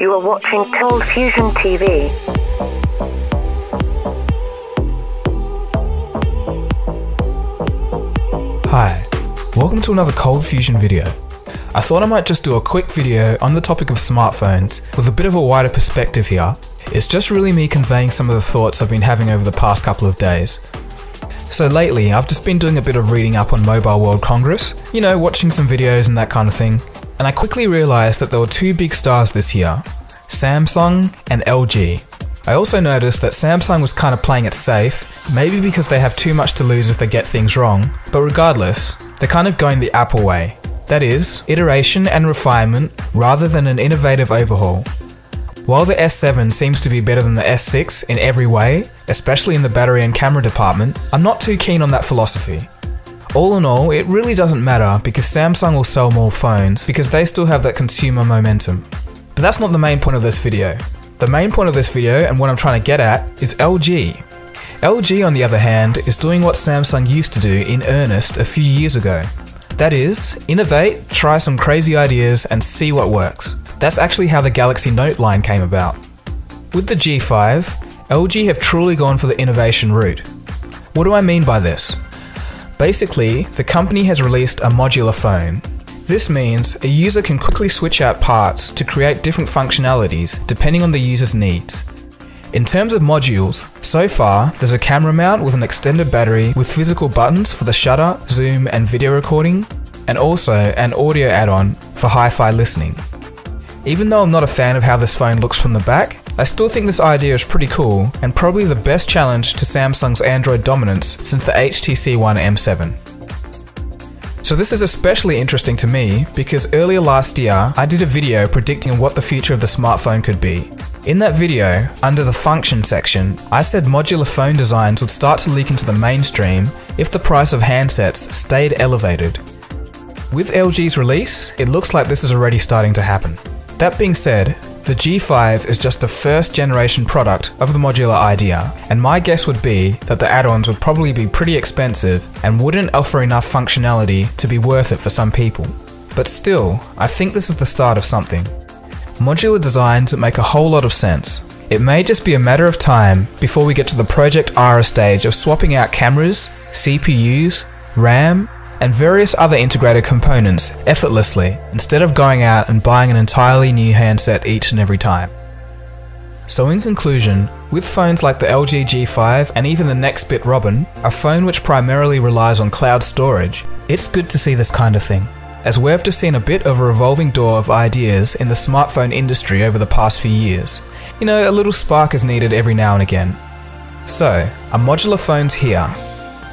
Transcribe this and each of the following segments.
You are watching Coldfusion TV. Hi, welcome to another Coldfusion video. I thought I might just do a quick video on the topic of smartphones with a bit of a wider perspective here. It's just really me conveying some of the thoughts I've been having over the past couple of days. So lately, I've just been doing a bit of reading up on Mobile World Congress, you know, watching some videos and that kind of thing, and I quickly realised that there were two big stars this year, Samsung and LG. I also noticed that Samsung was kind of playing it safe, maybe because they have too much to lose if they get things wrong, but regardless, they're kind of going the Apple way. That is, iteration and refinement rather than an innovative overhaul. While the S7 seems to be better than the S6 in every way, especially in the battery and camera department, I'm not too keen on that philosophy. All in all, it really doesn't matter because Samsung will sell more phones because they still have that consumer momentum. But that's not the main point of this video. The main point of this video and what I'm trying to get at is LG. LG, on the other hand, is doing what Samsung used to do in earnest a few years ago. That is, innovate, try some crazy ideas and see what works. That's actually how the Galaxy Note line came about. With the G5, LG have truly gone for the innovation route. What do I mean by this? Basically, the company has released a modular phone. This means a user can quickly switch out parts to create different functionalities depending on the user's needs. In terms of modules, so far there's a camera mount with an extended battery with physical buttons for the shutter, zoom and video recording, and also an audio add-on for hi-fi listening. Even though I'm not a fan of how this phone looks from the back, I still think this idea is pretty cool and probably the best challenge to Samsung's Android dominance since the HTC One M7. So this is especially interesting to me because earlier last year I did a video predicting what the future of the smartphone could be. In that video, under the function section, I said modular phone designs would start to leak into the mainstream if the price of handsets stayed elevated. With LG's release, it looks like this is already starting to happen. That being said, the G5 is just a first generation product of the modular idea, and my guess would be that the add-ons would probably be pretty expensive and wouldn't offer enough functionality to be worth it for some people. But still, I think this is the start of something. Modular designs make a whole lot of sense. It may just be a matter of time before we get to the Project Ara stage of swapping out cameras, CPUs, RAM, and various other integrated components effortlessly instead of going out and buying an entirely new handset each and every time. So in conclusion, with phones like the LG G5 and even the next bit Robin, a phone which primarily relies on cloud storage, it's good to see this kind of thing, as we've just seen a bit of a revolving door of ideas in the smartphone industry over the past few years. You know, a little spark is needed every now and again. So, a modular phone's here,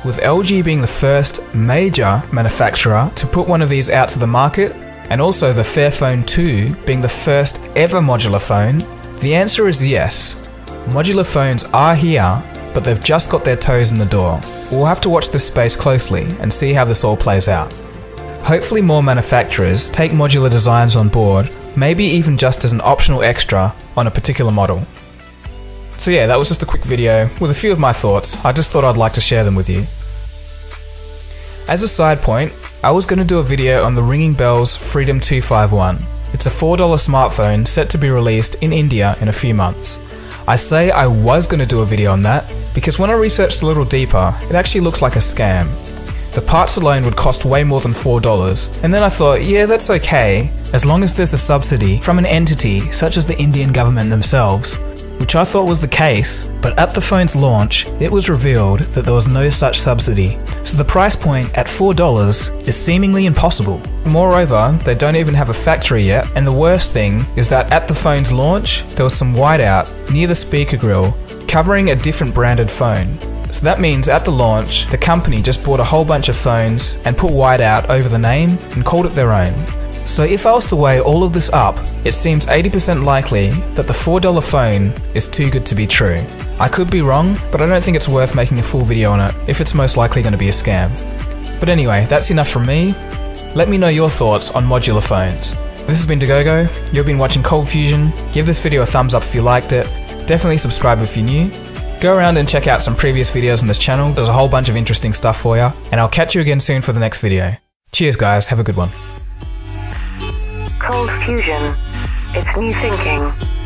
with LG being the first major manufacturer to put one of these out to the market, and also the Fairphone 2 being the first ever modular phone. The answer is yes. Modular phones are here, but they've just got their toes in the door. We'll have to watch this space closely and see how this all plays out. Hopefully more manufacturers take modular designs on board, maybe even just as an optional extra on a particular model. So yeah, that was just a quick video with a few of my thoughts. I just thought I'd like to share them with you. As a side point, I was going to do a video on the Ringing Bells Freedom 251. It's a $4 smartphone set to be released in India in a few months. I say I was going to do a video on that because when I researched a little deeper, it actually looks like a scam. The parts alone would cost way more than $4, and then I thought, yeah, that's okay, as long as there's a subsidy from an entity such as the Indian government themselves, which I thought was the case, but at the phone's launch, it was revealed that there was no such subsidy, so the price point at $4 is seemingly impossible. Moreover, they don't even have a factory yet, and the worst thing is that at the phone's launch, there was some whiteout near the speaker grill covering a different branded phone. So that means at the launch, the company just bought a whole bunch of phones and put whiteout over the name and called it their own. So if I was to weigh all of this up, it seems 80% likely that the $4 phone is too good to be true. I could be wrong, but I don't think it's worth making a full video on it if it's most likely going to be a scam. But anyway, that's enough from me. Let me know your thoughts on modular phones. This has been Dagogo, you've been watching Coldfusion. Give this video a thumbs up if you liked it. Definitely subscribe if you're new. Go around and check out some previous videos on this channel, there's a whole bunch of interesting stuff for you, and I'll catch you again soon for the next video. Cheers guys, have a good one. Coldfusion. It's new thinking.